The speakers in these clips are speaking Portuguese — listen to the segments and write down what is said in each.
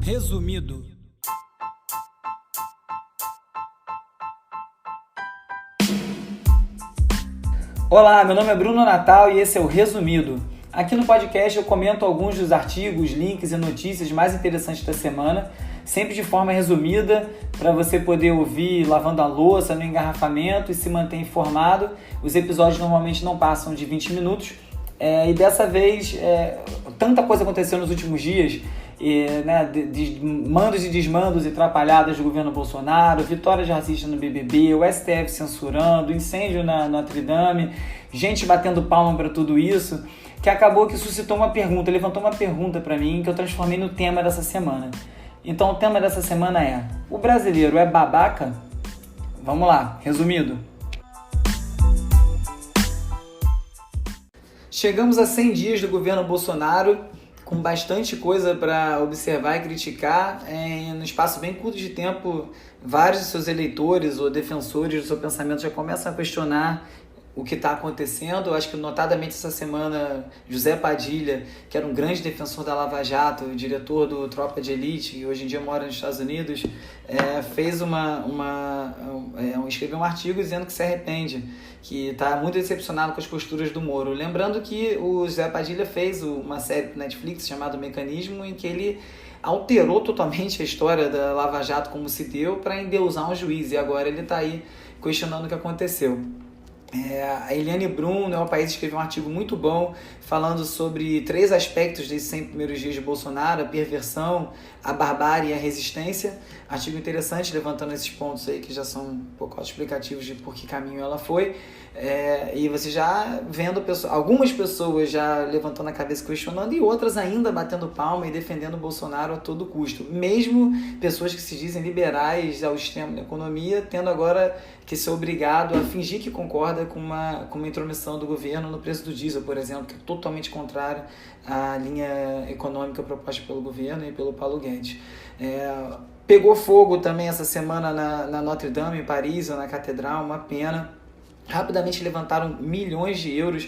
Resumido. Olá, meu nome é Bruno Natal e esse é o Resumido. Aqui no podcast eu comento alguns dos artigos, links e notícias mais interessantes da semana, sempre de forma resumida, para você poder ouvir lavando a louça, no engarrafamento e se manter informado. Os episódios normalmente não passam de 20 minutos. E dessa vez, tanta coisa aconteceu nos últimos dias, mandos e desmandos e atrapalhadas do governo Bolsonaro, vitória de racista no BBB, o STF censurando, incêndio na Notre Dame, gente batendo palma para tudo isso, que acabou que suscitou uma pergunta, levantou uma pergunta para mim que eu transformei no tema dessa semana. Então o tema dessa semana é: o brasileiro é babaca? Vamos lá, resumido. Chegamos a 100 dias do governo Bolsonaro, com bastante coisa para observar e criticar. No espaço bem curto de tempo, vários de seus eleitores ou defensores do seu pensamento já começam a questionar o que está acontecendo. Eu acho que notadamente essa semana José Padilha, que era um grande defensor da Lava Jato, diretor do Tropa de Elite, que hoje em dia mora nos Estados Unidos, fez escreveu um artigo dizendo que se arrepende, que está muito decepcionado com as posturas do Moro. Lembrando que o José Padilha fez uma série do Netflix chamada Mecanismo, em que ele alterou totalmente a história da Lava Jato como se deu para endeusar um juiz, e agora ele está aí questionando o que aconteceu. A Eliane Brum, no El País, escreveu um artigo muito bom falando sobre 3 aspectos desses 100 primeiros dias de Bolsonaro: a perversão, a barbárie e a resistência. Artigo interessante, levantando esses pontos aí que já são um pouco autoexplicativos de por que caminho ela foi. E você já vendo algumas pessoas já levantando a cabeça, questionando, e outras ainda batendo palma e defendendo o Bolsonaro a todo custo. Mesmo pessoas que se dizem liberais ao extremo da economia, tendo agora que ser obrigado a fingir que concorda com uma intromissão do governo no preço do diesel, por exemplo, que é totalmente contrária à linha econômica proposta pelo governo e pelo Paulo Guedes. Pegou fogo também essa semana na Notre Dame, em Paris, ou na Catedral, uma pena. Rapidamente levantaram milhões de euros.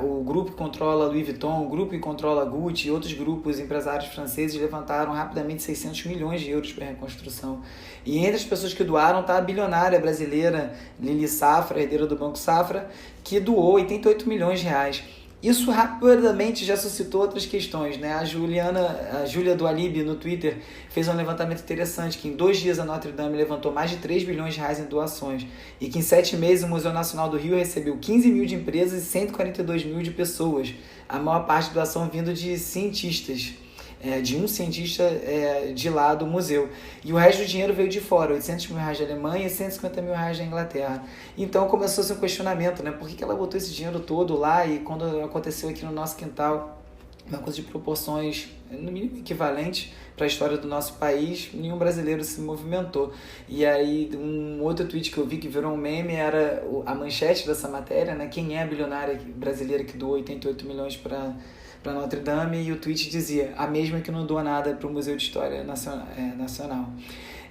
O grupo que controla Louis Vuitton, o grupo que controla Gucci e outros grupos empresários franceses levantaram rapidamente 600 milhões de euros para a reconstrução. E entre as pessoas que doaram está a bilionária brasileira Lili Safra, herdeira do Banco Safra, que doou 88 milhões de reais. Isso rapidamente já suscitou outras questões, né? A Júlia do Alibi, no Twitter, fez um levantamento interessante, que em 2 dias a Notre Dame levantou mais de 3 bilhões de reais em doações, e que em 7 meses o Museu Nacional do Rio recebeu 15 mil de empresas e 142 mil de pessoas, a maior parte da doação vindo de cientistas, de um cientista de lá do museu. E o resto do dinheiro veio de fora, 800 mil reais da Alemanha e 150 mil reais da Inglaterra. Então começou-se um questionamento, né? Por que ela botou esse dinheiro todo lá, e quando aconteceu aqui no nosso quintal, uma coisa de proporções no mínimo equivalentes para a história do nosso país, nenhum brasileiro se movimentou. E aí um outro tweet que eu vi que virou um meme era a manchete dessa matéria, né? Quem é a bilionária brasileira que doou 88 milhões para Notre Dame? E o tweet dizia: a mesma que não doa nada para o Museu de História Nacional.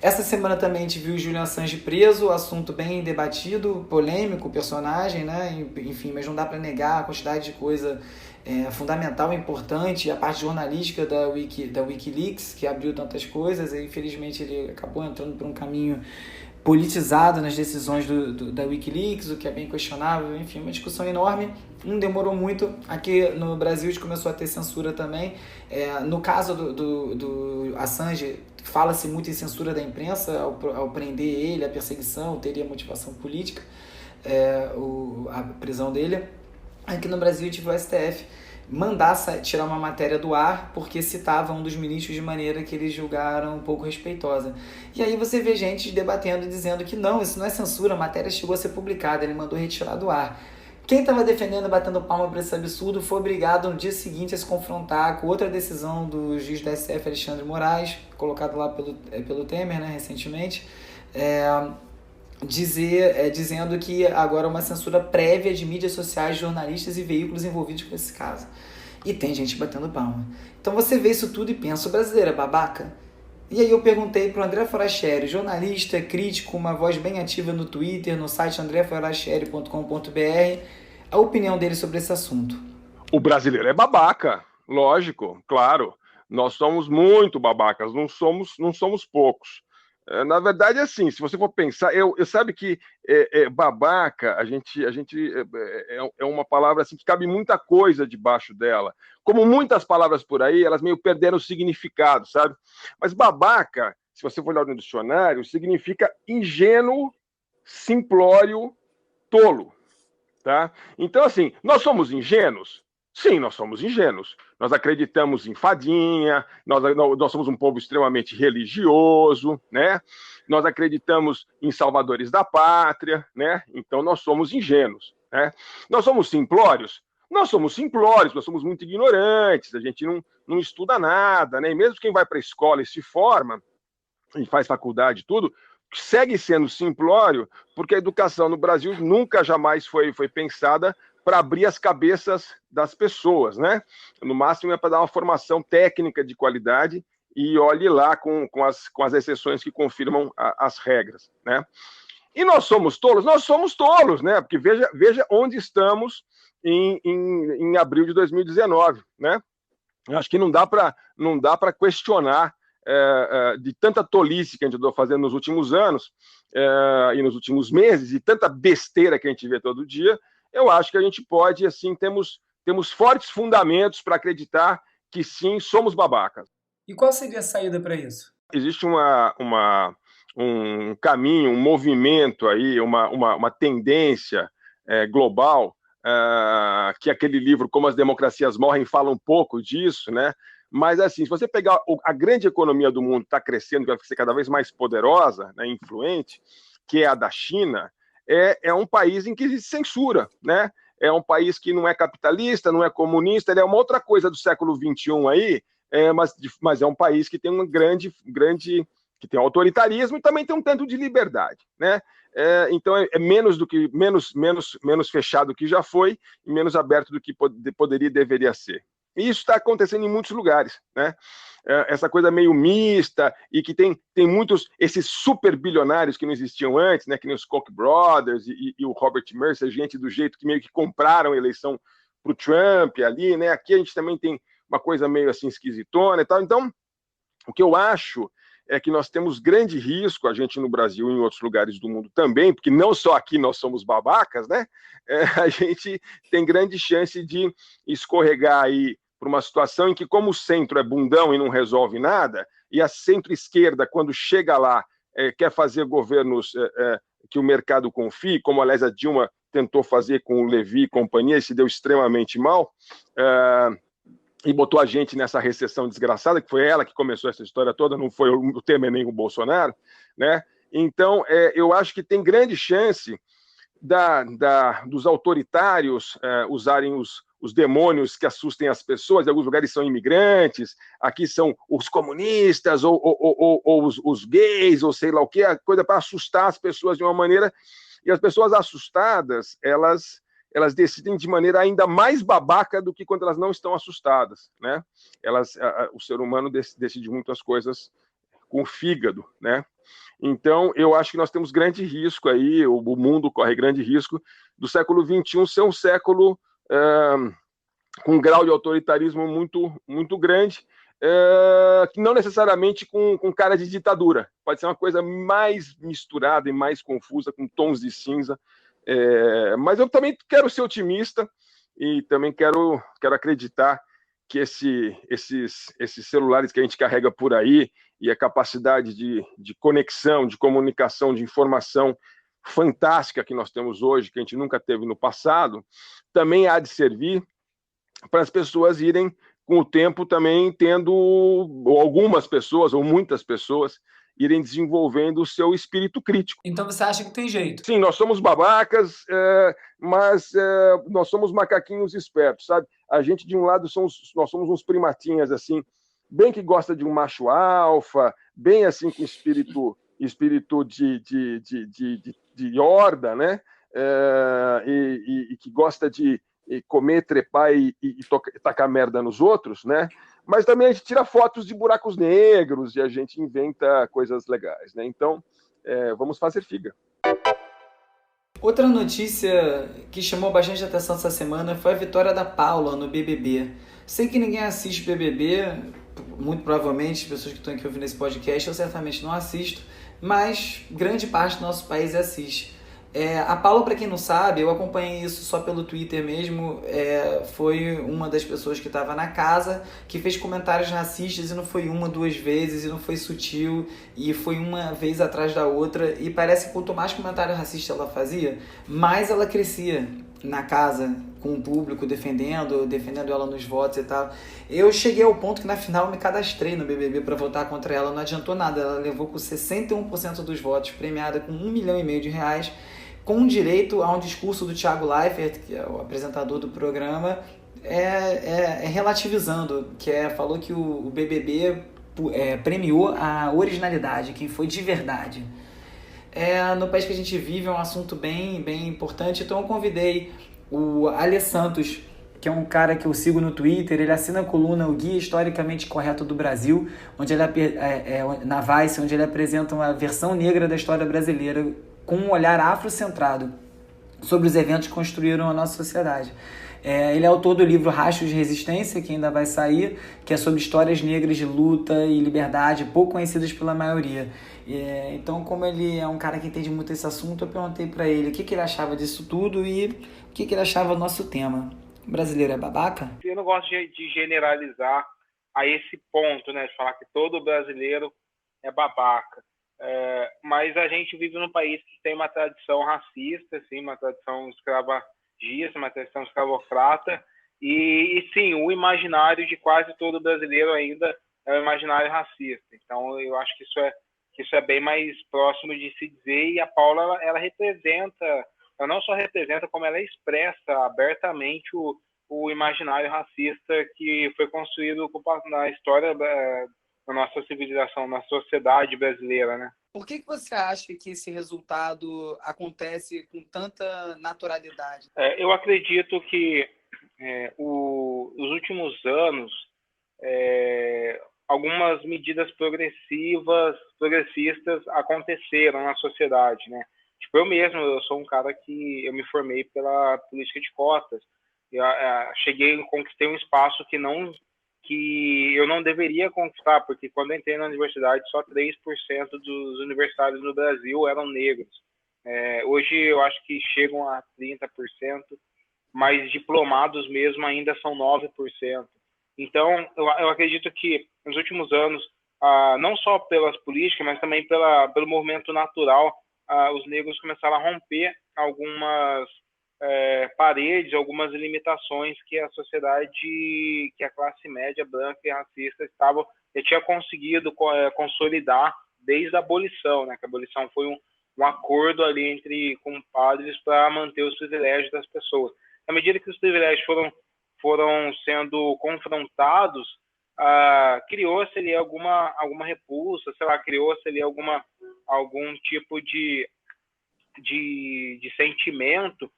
Essa semana também a gente viu o Julian Assange preso, assunto bem debatido, polêmico, personagem, né? Enfim, mas não dá para negar a quantidade de coisa fundamental, importante, a parte jornalística da Wikileaks, que abriu tantas coisas, e infelizmente ele acabou entrando por um caminho politizado nas decisões da Wikileaks, o que é bem questionável. Enfim, uma discussão enorme. Não demorou muito. Aqui no Brasil a gente começou a ter censura também. No caso do Assange, fala-se muito em censura da imprensa ao prender ele, a perseguição, teria motivação política, a prisão dele. Aqui no Brasil a gente viu o STF mandar tirar uma matéria do ar porque citava um dos ministros de maneira que eles julgaram um pouco respeitosa. E aí você vê gente debatendo e dizendo que não, isso não é censura, a matéria chegou a ser publicada, ele mandou retirar do ar. Quem estava defendendo, batendo palma para esse absurdo, foi obrigado no dia seguinte a se confrontar com outra decisão do juiz da SF, Alexandre Moraes, colocado lá pelo Temer, né, recentemente, dizendo que agora é uma censura prévia de mídias sociais, jornalistas e veículos envolvidos com esse caso. E tem gente batendo palma. Então você vê isso tudo e pensa: o brasileiro é babaca? E aí eu perguntei para o André Forastieri, jornalista, crítico, uma voz bem ativa no Twitter, no site andreforastieri.com.br, a opinião dele sobre esse assunto. O brasileiro é babaca, lógico, claro. Nós somos muito babacas, não somos poucos. Na verdade, é assim, se você for pensar, eu sabe que babaca, é uma palavra assim que cabe muita coisa debaixo dela. Como muitas palavras por aí, elas meio perderam o significado, sabe? Mas babaca, se você for olhar no dicionário, significa ingênuo, simplório, tolo, tá? Então, assim, nós somos ingênuos? Sim, nós somos ingênuos. Nós acreditamos em fadinha, nós somos um povo extremamente religioso, né? Nós acreditamos em salvadores da pátria, né? Então nós somos ingênuos, né? Nós somos simplórios? Nós somos simplórios, nós somos muito ignorantes, a gente não estuda nada, né? E mesmo quem vai para a escola e se forma, e faz faculdade e tudo, segue sendo simplório, porque a educação no Brasil nunca jamais foi pensada para abrir as cabeças das pessoas, né? No máximo é para dar uma formação técnica de qualidade e olhe lá com as exceções que confirmam as regras, né? E nós somos tolos? Nós somos tolos, né? Porque veja onde estamos em abril de 2019, né? Eu acho que não dá para questionar de tanta tolice que a gente andou fazendo nos últimos anos e nos últimos meses, e tanta besteira que a gente vê todo dia. Eu acho que a gente pode, assim, temos fortes fundamentos para acreditar que sim, somos babacas. E qual seria a saída para isso? Existe um caminho, um movimento aí, uma tendência global, que aquele livro Como as Democracias Morrem fala um pouco disso, né? Mas, assim, se você pegar a grande economia do mundo está crescendo, vai ser cada vez mais poderosa, né, influente, que é a da China, é um país em que existe censura, né? É um país que não é capitalista, não é comunista, ele é uma outra coisa do século XXI aí, mas é um país que tem um grande que tem autoritarismo e também tem um tanto de liberdade, né? Então é menos fechado que já foi e menos aberto do que poderia e deveria ser. E isso está acontecendo em muitos lugares, né? Essa coisa meio mista e que tem muitos, esses super bilionários que não existiam antes, né? Que nem os Koch brothers e o Robert Mercer, gente do jeito que meio que compraram a eleição para o Trump ali, né? Aqui a gente também tem uma coisa meio assim esquisitona e tal. Então, o que eu acho é que nós temos grande risco, a gente no Brasil e em outros lugares do mundo também, porque não só aqui nós somos babacas, né? A gente tem grande chance de escorregar aí para uma situação em que, como o centro é bundão e não resolve nada, e a centro-esquerda, quando chega lá, quer fazer governos que o mercado confie, como, aliás, a Dilma tentou fazer com o Levi e companhia, e se deu extremamente mal, e botou a gente nessa recessão desgraçada, que foi ela que começou essa história toda, não foi o Temer nem o Bolsonaro, né? Então, eu acho que tem grande chance dos autoritários usarem os demônios que assustem as pessoas. Em alguns lugares são imigrantes, aqui são os comunistas, ou os gays, ou sei lá o que, a coisa para assustar as pessoas de uma maneira, e as pessoas assustadas, elas decidem de maneira ainda mais babaca do que quando elas não estão assustadas, né? O ser humano decide muitas coisas com o fígado, né? Então, eu acho que nós temos grande risco aí, o mundo corre grande risco do século XXI ser um século com um grau de autoritarismo muito, muito grande, não necessariamente com cara de ditadura. Pode ser uma coisa mais misturada e mais confusa, com tons de cinza. Mas eu também quero ser otimista e também quero acreditar que esses celulares que a gente carrega por aí e a capacidade de conexão, de comunicação, de informação fantástica que nós temos hoje, que a gente nunca teve no passado, também há de servir para as pessoas irem, com o tempo, também tendo, ou algumas pessoas, ou muitas pessoas, irem desenvolvendo o seu espírito crítico. Então você acha que tem jeito? Sim, nós somos babacas, mas nós somos macaquinhos espertos, sabe? A gente, de um lado, nós somos uns primatinhas, assim, bem que gosta de um macho alfa, bem assim com espírito de horda, né? E que gosta de comer, trepar e tacar merda nos outros, né? Mas também a gente tira fotos de buracos negros e a gente inventa coisas legais, né? Então, vamos fazer figa. Outra notícia que chamou bastante atenção essa semana foi a vitória da Paula no BBB. Sei que ninguém assiste BBB, muito provavelmente, as pessoas que estão aqui ouvindo esse podcast, eu certamente não assisto, mas grande parte do nosso país assiste. A Paula, para quem não sabe, eu acompanhei isso só pelo Twitter mesmo, foi uma das pessoas que estava na casa, que fez comentários racistas, e não foi uma, duas vezes, e não foi sutil, e foi uma vez atrás da outra, e parece que quanto mais comentário racista ela fazia, mais ela crescia na casa, com o público, defendendo ela nos votos e tal. Eu cheguei ao ponto que na final eu me cadastrei no BBB para votar contra ela, não adiantou nada, ela levou com 61% dos votos, premiada com R$ 1,5 milhão, com direito a um discurso do Thiago Leifert, que é o apresentador do programa, relativizando, falou que o BBB premiou a originalidade, quem foi de verdade. No país que a gente vive é um assunto bem, bem importante, então eu convidei o Ale Santos, que é um cara que eu sigo no Twitter, ele assina a coluna O Guia Historicamente Correto do Brasil, onde ele na Vice, onde ele apresenta uma versão negra da história brasileira, com um olhar afrocentrado sobre os eventos que construíram a nossa sociedade. Ele é autor do livro Rastros de Resistência, que ainda vai sair, que é sobre histórias negras de luta e liberdade, pouco conhecidas pela maioria. Então, como ele é um cara que entende muito esse assunto, eu perguntei para ele o que ele achava disso tudo e o que ele achava do nosso tema. O brasileiro é babaca? Eu não gosto de generalizar a esse ponto, né, de falar que todo brasileiro é babaca. Mas a gente vive num país que tem uma tradição racista, assim, uma tradição escravagista, uma tradição escravocrata, e sim, o imaginário de quase todo brasileiro ainda é o imaginário racista. Então, eu acho que isso é bem mais próximo de se dizer, e a Paula, ela não só representa, como ela expressa abertamente o imaginário racista que foi construído na história na nossa civilização, na sociedade brasileira, né? Por que você acha que esse resultado acontece com tanta naturalidade? Eu acredito que os últimos anos, algumas medidas progressistas aconteceram na sociedade, né? Tipo, eu sou um cara que eu me formei pela política de cotas. Eu conquistei um espaço que eu não deveria conquistar, porque quando eu entrei na universidade, só 3% dos universitários no Brasil eram negros. Hoje eu acho que chegam a 30%, mas diplomados mesmo ainda são 9%. Então, eu acredito que nos últimos anos, não só pelas políticas, mas também pelo movimento natural, os negros começaram a romper algumas paredes, algumas limitações que a sociedade, que a classe média branca e racista tinha conseguido consolidar desde a abolição, né? Que a abolição foi um acordo ali entre compadres para manter os privilégios das pessoas. À medida que os privilégios foram sendo confrontados, criou-se ali alguma repulsa, sei lá, criou-se ali algum tipo de sentimento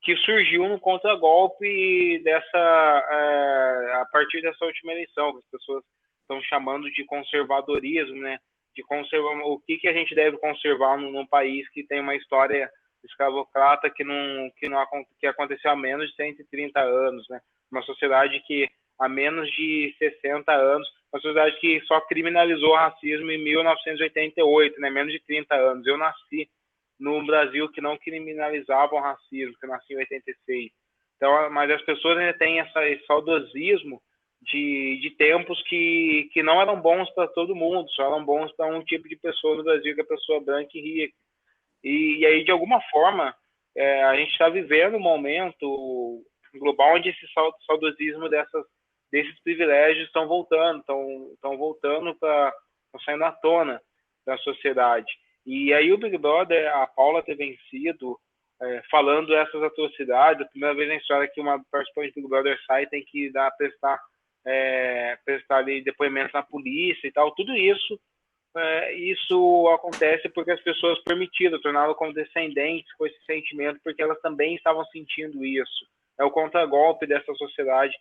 que surgiu no contragolpe a partir dessa última eleição, que as pessoas estão chamando de conservadorismo, né? De conservar o que a gente deve conservar num país que tem uma história escravocrata que aconteceu há menos de 130 anos, né? Uma sociedade que há menos de 60 anos, uma sociedade que só criminalizou o racismo em 1988, né? Menos de 30 anos. Eu nasci no Brasil que não criminalizava o racismo, que eu nasci em 86. Então, mas as pessoas ainda têm esse saudosismo de tempos que não eram bons para todo mundo, só eram bons para um tipo de pessoa no Brasil, que é a pessoa branca e rica. E aí, de alguma forma, a gente está vivendo um momento global onde esse saudosismo desses privilégios estão voltando para saindo à tona da sociedade. E aí o Big Brother, a Paula ter vencido, falando essas atrocidades, a primeira vez na história que uma participante do Big Brother sai tem que prestar ali depoimento na polícia e tal, tudo isso acontece porque as pessoas permitiram, tornaram como descendentes com esse sentimento, porque elas também estavam sentindo isso. É o contragolpe dessa sociedade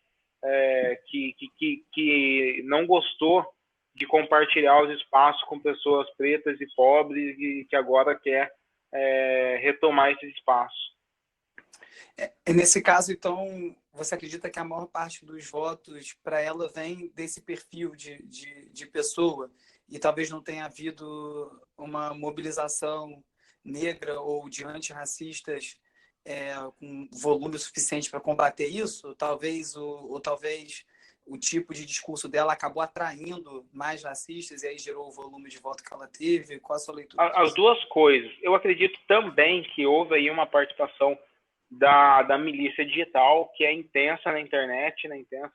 que não gostou de compartilhar os espaços com pessoas pretas e pobres e que agora quer retomar esse espaço. Nesse caso, então, você acredita que a maior parte dos votos para ela vem desse perfil de pessoa e talvez não tenha havido uma mobilização negra ou de antirracistas com volume suficiente para combater isso? Talvez talvez o tipo de discurso dela acabou atraindo mais racistas e aí gerou o volume de voto que ela teve? Qual a sua leitura disso? As duas coisas. Eu acredito também que houve aí uma participação da milícia digital, que é intensa na internet,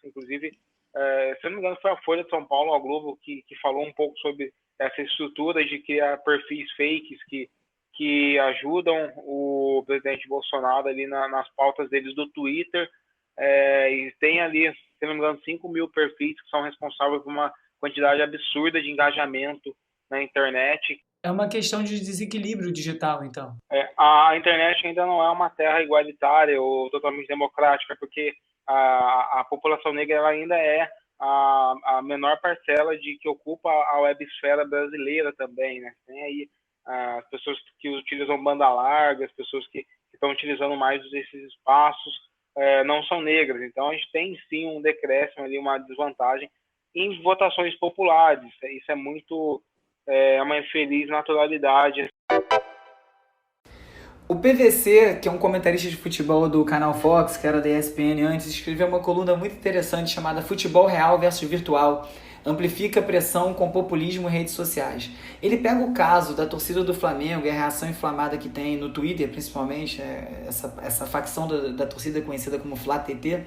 inclusive, se eu não me engano, foi a Folha de São Paulo, a Globo, que falou um pouco sobre essa estrutura de criar perfis fakes que ajudam o presidente Bolsonaro ali nas pautas deles do Twitter, e tem ali, se não me engano, 5 mil perfis que são responsáveis por uma quantidade absurda de engajamento na internet. É uma questão de desequilíbrio digital, então. A internet ainda não é uma terra igualitária ou totalmente democrática, porque a população negra ela ainda é a menor parcela que ocupa a websfera brasileira também, né? Tem aí as pessoas que utilizam banda larga, as pessoas que estão utilizando mais esses espaços, não são negras. Então, a gente tem sim um decréscimo ali, uma desvantagem em votações populares. Isso é muito... uma infeliz naturalidade. O PVC, que é um comentarista de futebol do canal Fox, que era da ESPN antes, escreveu uma coluna muito interessante chamada Futebol Real versus Virtual. Amplifica a pressão com populismo e redes sociais. Ele pega o caso da torcida do Flamengo e a reação inflamada que tem no Twitter, principalmente, essa facção da torcida conhecida como FlaTT,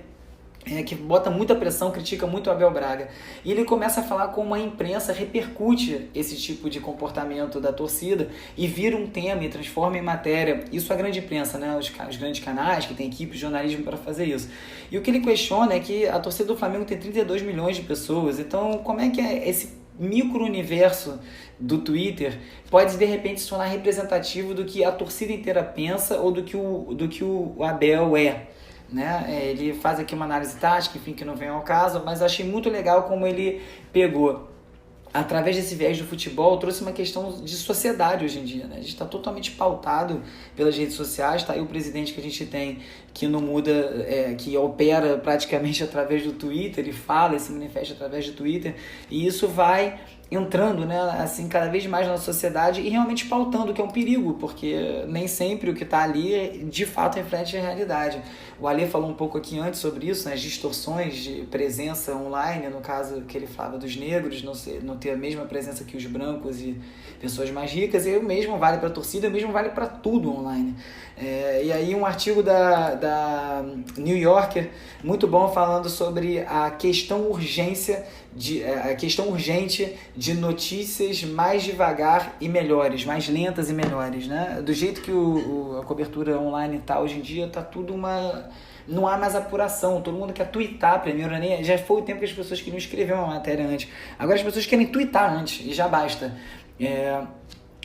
que bota muita pressão, critica muito o Abel Braga. E ele começa a falar como a imprensa repercute esse tipo de comportamento da torcida e vira um tema e transforma em matéria. Isso a grande imprensa, né? Os grandes canais que têm equipe de jornalismo para fazer isso. E o que ele questiona é que a torcida do Flamengo tem 32 milhões de pessoas. Então, como é que esse micro-universo do Twitter pode, de repente, se tornar representativo do que a torcida inteira pensa ou do que o Abel é? Né? Ele faz aqui uma análise tática, enfim, que não vem ao caso, mas eu achei muito legal como ele pegou, através desse viés do futebol, trouxe uma questão de sociedade hoje em dia, né? A gente está totalmente pautado pelas redes sociais, tá aí o presidente que a gente tem que não muda, que opera praticamente através do Twitter, ele fala e se manifesta através do Twitter, e isso vai entrando, né, assim, cada vez mais na sociedade e realmente pautando, que é um perigo, porque nem sempre o que está ali de fato reflete a realidade. O Ale falou um pouco aqui antes sobre isso, né, as distorções de presença online, no caso que ele falava dos negros, não ter a mesma presença que os brancos e pessoas mais ricas, e o mesmo vale para a torcida, o mesmo vale para tudo online. E aí um artigo da New Yorker, muito bom, falando sobre a questão urgente de notícias mais devagar e melhores, mais lentas e melhores, né? Do jeito que a cobertura online está hoje em dia, está tudo não há mais apuração, todo mundo quer twittar primeiro, né? Já foi o tempo que as pessoas queriam escrever uma matéria antes, agora as pessoas querem twittar antes e já basta.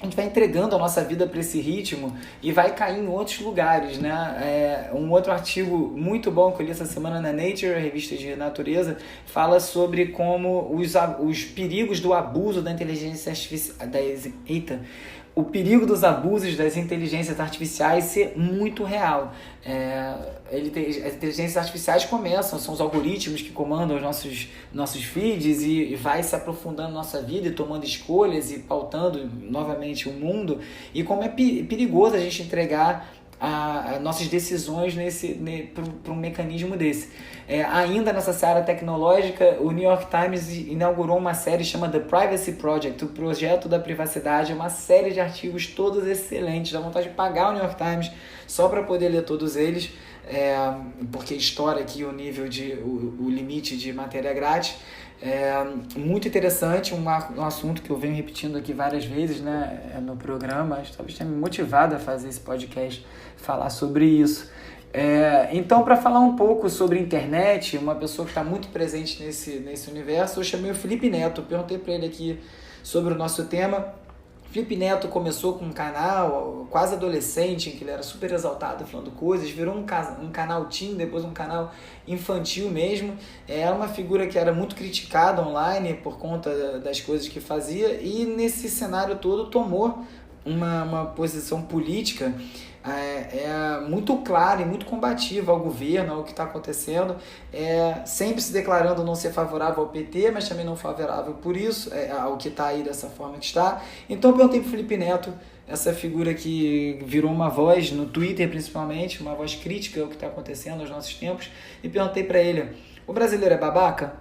A gente vai entregando a nossa vida para esse ritmo e vai cair em outros lugares, né? Um outro artigo muito bom que eu li essa semana na Nature, a revista de natureza, fala sobre como os perigos do abuso da inteligência artificial, o perigo dos abusos das inteligências artificiais ser muito real. As inteligências artificiais são os algoritmos que comandam os nossos feeds e vai se aprofundando na nossa vida e tomando escolhas e pautando novamente o mundo, e como é perigoso a gente entregar nossas decisões para um mecanismo desse. Ainda nessa seara tecnológica, o New York Times inaugurou uma série chamada The Privacy Project, o projeto da privacidade, uma série de artigos todos excelentes, dá vontade de pagar o New York Times só para poder ler todos eles, porque estoura aqui o nível o limite de matéria grátis. Muito interessante, um assunto que eu venho repetindo aqui várias vezes, né, no programa, talvez tenha me motivado a fazer esse podcast, falar sobre isso. Então, para falar um pouco sobre internet, uma pessoa que está muito presente nesse universo, eu chamei o Felipe Neto, perguntei para ele aqui sobre o nosso tema. Felipe Neto começou com um canal quase adolescente, em que ele era super exaltado falando coisas, virou um canal teen, depois um canal infantil mesmo. É uma figura que era muito criticada online por conta das coisas que fazia, e nesse cenário todo tomou uma posição política é muito clara e muito combativa ao governo, ao que está acontecendo, sempre se declarando não ser favorável ao PT, mas também não favorável por isso, ao que está aí dessa forma que está. Então eu perguntei para o Felipe Neto, essa figura que virou uma voz no Twitter principalmente, uma voz crítica ao que está acontecendo nos nossos tempos, e perguntei para ele, o brasileiro é babaca?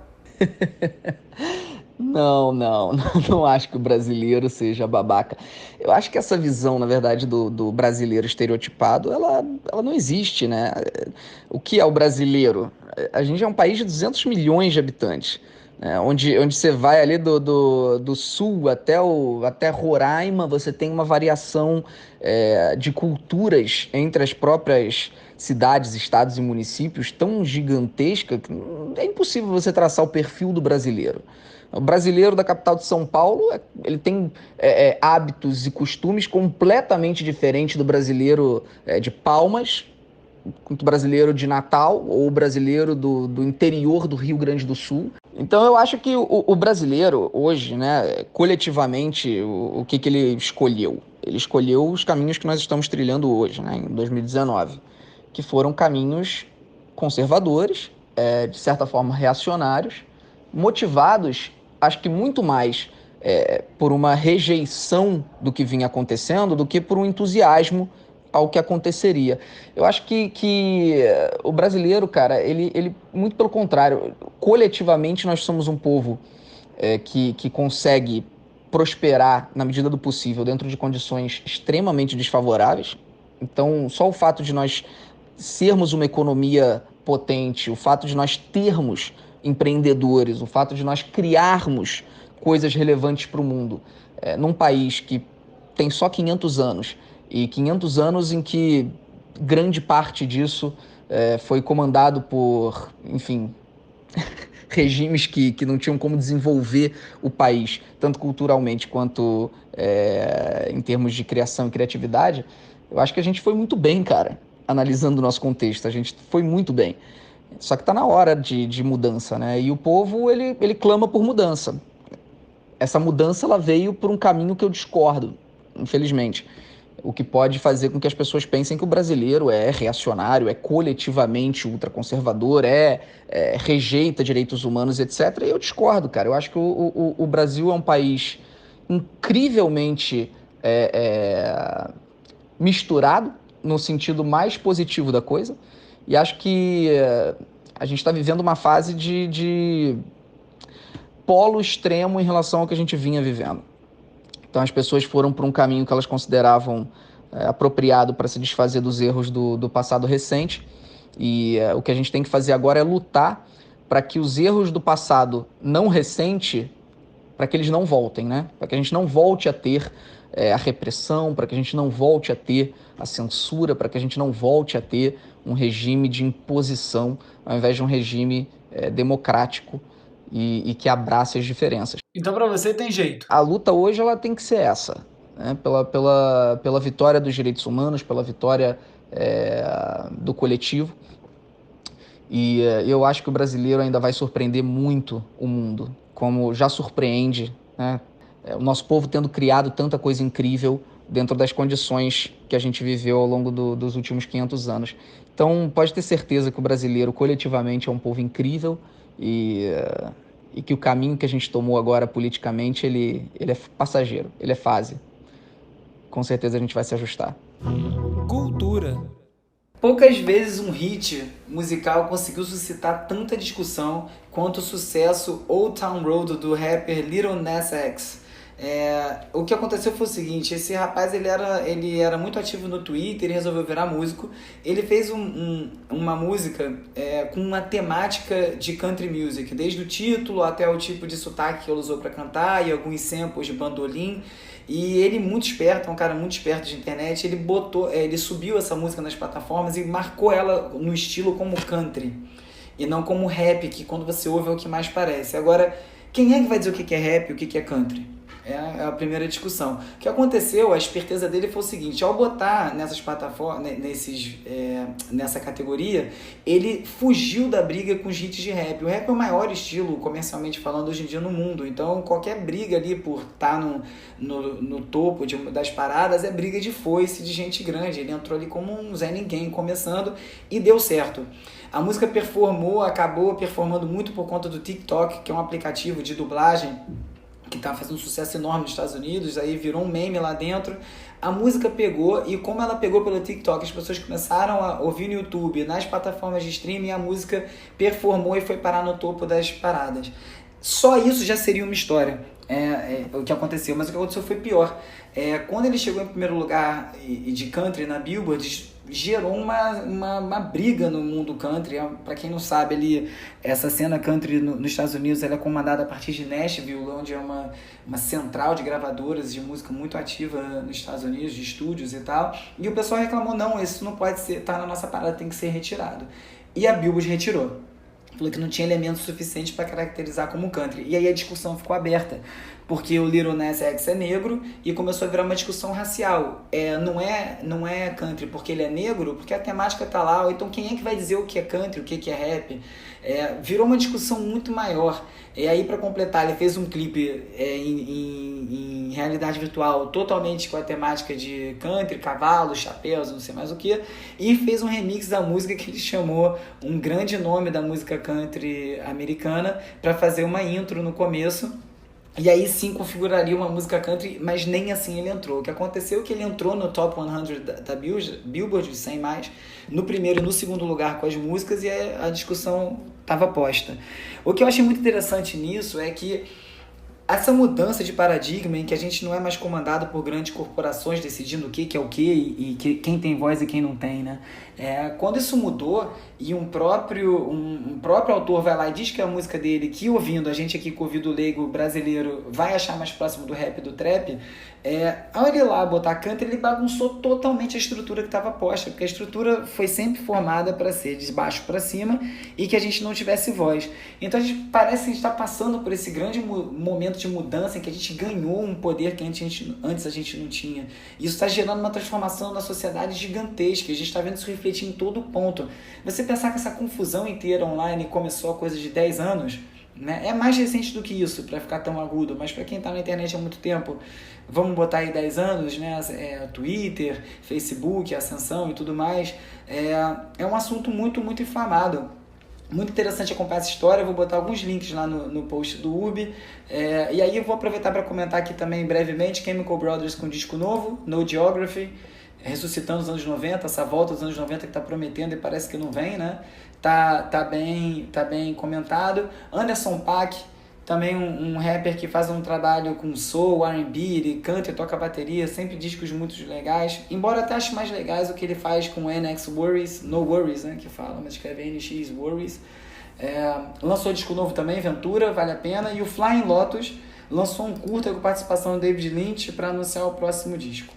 Não acho que o brasileiro seja babaca. Eu acho que essa visão, na verdade, do brasileiro estereotipado, ela não existe, né? O que é o brasileiro? A gente é um país de 200 milhões de habitantes, né? Onde você vai ali do sul até Roraima, você tem uma variação de culturas entre as próprias cidades, estados e municípios tão gigantesca que é impossível você traçar o perfil do brasileiro. O brasileiro da capital de São Paulo, ele tem hábitos e costumes completamente diferentes do brasileiro de Palmas, do brasileiro de Natal ou o brasileiro do interior do Rio Grande do Sul. Então eu acho que o brasileiro hoje, né, coletivamente, o que ele escolheu? Ele escolheu os caminhos que nós estamos trilhando hoje, né, em 2019, que foram caminhos conservadores, de certa forma reacionários, motivados, acho que muito mais por uma rejeição do que vinha acontecendo do que por um entusiasmo ao que aconteceria. Eu acho que o brasileiro, cara, ele muito pelo contrário, coletivamente nós somos um povo que consegue prosperar na medida do possível dentro de condições extremamente desfavoráveis. Então, só o fato de nós sermos uma economia potente, o fato de nós termos empreendedores, o fato de nós criarmos coisas relevantes para o mundo, num país que tem só 500 anos, e 500 anos em que grande parte disso foi comandado por, enfim, regimes que não tinham como desenvolver o país, tanto culturalmente quanto em termos de criação e criatividade. Eu acho que a gente foi muito bem, cara, analisando o nosso contexto. A gente foi muito bem. Só que está na hora de mudança, né? E o povo, ele clama por mudança. Essa mudança, ela veio por um caminho que eu discordo, infelizmente. O que pode fazer com que as pessoas pensem que o brasileiro é reacionário, é coletivamente ultraconservador, rejeita direitos humanos, etc. E eu discordo, cara. Eu acho que o Brasil é um país incrivelmente misturado, no sentido mais positivo da coisa. E acho que a gente está vivendo uma fase de polo extremo em relação ao que a gente vinha vivendo. Então as pessoas foram por um caminho que elas consideravam apropriado para se desfazer dos erros do passado recente. E o que a gente tem que fazer agora é lutar para que os erros do passado não recente, para que eles não voltem, né? Para que a gente não volte a ter a repressão, para que a gente não volte a ter a censura, para que a gente não volte a ter um regime de imposição, ao invés de um regime democrático e que abrace as diferenças. Então para você tem jeito. A luta hoje ela tem que ser essa, né? Pela vitória dos direitos humanos, pela vitória do coletivo. E eu acho que o brasileiro ainda vai surpreender muito o mundo, como já surpreende, né? O nosso povo tendo criado tanta coisa incrível dentro das condições que a gente viveu ao longo dos últimos 500 anos. Então, pode ter certeza que o brasileiro, coletivamente, é um povo incrível e que o caminho que a gente tomou agora politicamente, ele é passageiro, ele é fase. Com certeza a gente vai se ajustar. Cultura. Poucas vezes um hit musical conseguiu suscitar tanta discussão quanto o sucesso Old Town Road do rapper Lil Nas X. O que aconteceu foi o seguinte: esse rapaz ele era muito ativo no Twitter, ele resolveu virar músico. Ele fez uma música com uma temática de country music, desde o título até o tipo de sotaque que ele usou para cantar e alguns samples de bandolim. E ele, muito esperto, é um cara muito esperto de internet, ele subiu essa música nas plataformas e marcou ela no estilo como country e não como rap, que quando você ouve é o que mais parece. Agora, quem é que vai dizer o que é rap e o que é country? É a primeira discussão. O que aconteceu, a esperteza dele foi o seguinte: ao botar nessas plataformas, nessa categoria, ele fugiu da briga com os hits de rap. O rap é o maior estilo, comercialmente falando, hoje em dia no mundo. Então, qualquer briga ali por estar no topo das paradas é briga de foice, de gente grande. Ele entrou ali como um Zé Ninguém, começando, e deu certo. A música acabou performando muito por conta do TikTok, que é um aplicativo de dublagem que está fazendo um sucesso enorme nos Estados Unidos, aí virou um meme lá dentro. A música pegou, e como ela pegou pelo TikTok, as pessoas começaram a ouvir no YouTube, nas plataformas de streaming, a música performou e foi parar no topo das paradas. Só isso já seria uma história, o que aconteceu, mas o que aconteceu foi pior. Quando ele chegou em primeiro lugar de country na Billboard, gerou uma briga no mundo country. Para quem não sabe, essa cena country nos Estados Unidos, ela é comandada a partir de Nashville, onde é uma central de gravadoras de música muito ativa nos Estados Unidos, de estúdios e tal. E o pessoal reclamou: não, isso não pode tá na nossa parada, tem que ser retirado. E a Billboard retirou. Falou que não tinha elementos suficientes para caracterizar como country. E aí a discussão ficou aberta, porque o Lil Nas X é negro e começou a virar uma discussão racial. Não é country porque ele é negro, porque a temática tá lá. Ou então quem é que vai dizer o que é country, o que é rap? Virou uma discussão muito maior. E aí, para completar, ele fez um clipe em realidade virtual totalmente com a temática de country, cavalos, chapéus, não sei mais o que, e fez um remix da música que ele chamou um grande nome da música country americana para fazer uma intro no começo. E aí sim configuraria uma música country, mas nem assim ele entrou. O que aconteceu é que ele entrou no Top 100 da Billboard, sem mais, no primeiro e no segundo lugar com as músicas, e a discussão estava posta. O que eu achei muito interessante nisso é que essa mudança de paradigma em que a gente não é mais comandado por grandes corporações decidindo o que é o que e quem tem voz e quem não tem, né? Quando isso mudou e um próprio autor vai lá e diz que a música dele, que ouvindo, a gente aqui com o ouvido leigo brasileiro vai achar mais próximo do rap e do trap, ao ele lá botar country, ele bagunçou totalmente a estrutura que estava posta, porque a estrutura foi sempre formada para ser de baixo para cima e que a gente não tivesse voz. Então a gente parece que a gente está passando por esse grande momento de mudança em que a gente ganhou um poder que antes a gente não tinha. Isso está gerando uma transformação na sociedade gigantesca, a gente está vendo isso refletir em todo ponto. Você pensar que essa confusão inteira online começou há coisa de 10 anos, né? É mais recente do que isso, para ficar tão agudo, mas para quem está na internet há muito tempo, vamos botar aí 10 anos, né? Twitter, Facebook, ascensão e tudo mais, é um assunto muito, muito inflamado. Muito interessante acompanhar essa história. Eu vou botar alguns links lá no post do URB. E aí eu vou aproveitar para comentar aqui também brevemente Chemical Brothers com um disco novo, No Geography, ressuscitando os anos 90, essa volta dos anos 90 que está prometendo e parece que não vem, né? Tá bem comentado. Anderson .Paak, também um rapper que faz um trabalho com soul, R&B, ele canta e toca bateria, sempre discos muito legais, embora até ache mais legais o que ele faz com NX Worries, No Worries, né, que fala, mas escreve NX Worries. Lançou disco novo também, Ventura, vale a pena, e o Flying Lotus lançou um curta com participação do David Lynch para anunciar o próximo disco.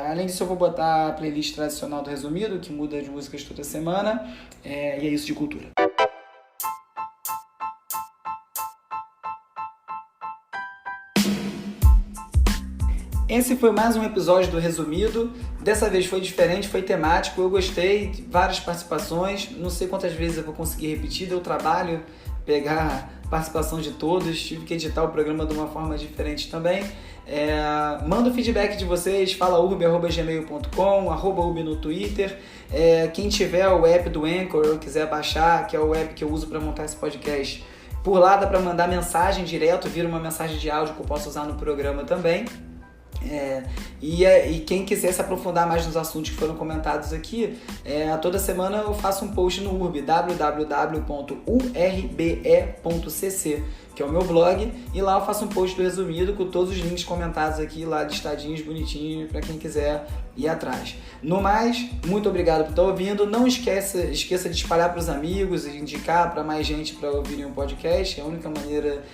Além disso, eu vou botar a playlist tradicional do Resumido, que muda de músicas toda semana, e é isso de cultura. Esse foi mais um episódio do Resumido. Dessa vez foi diferente, foi temático, eu gostei, de várias participações, não sei quantas vezes eu vou conseguir repetir, deu trabalho pegar participação de todos, tive que editar o programa de uma forma diferente também. Manda o feedback de vocês, fala urb@gmail.com, @urb no Twitter. Quem tiver o app do Anchor ou quiser baixar, que é o app que eu uso para montar esse podcast, por lá dá para mandar mensagem direto, vira uma mensagem de áudio que eu posso usar no programa também. E quem quiser se aprofundar mais nos assuntos que foram comentados aqui, toda semana eu faço um post no URB, www.urbe.cc, que é o meu blog, e lá eu faço um post do Resumido com todos os links comentados aqui, lá listadinhos, bonitinhos, para quem quiser ir atrás. No mais, muito obrigado por estar ouvindo, não esqueça de espalhar para os amigos e indicar para mais gente para ouvirem o podcast, é a única maneira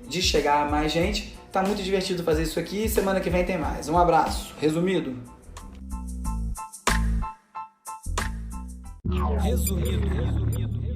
de chegar a mais gente. Tá muito divertido fazer isso aqui. Semana que vem tem mais. Um abraço. Resumido. Resumido.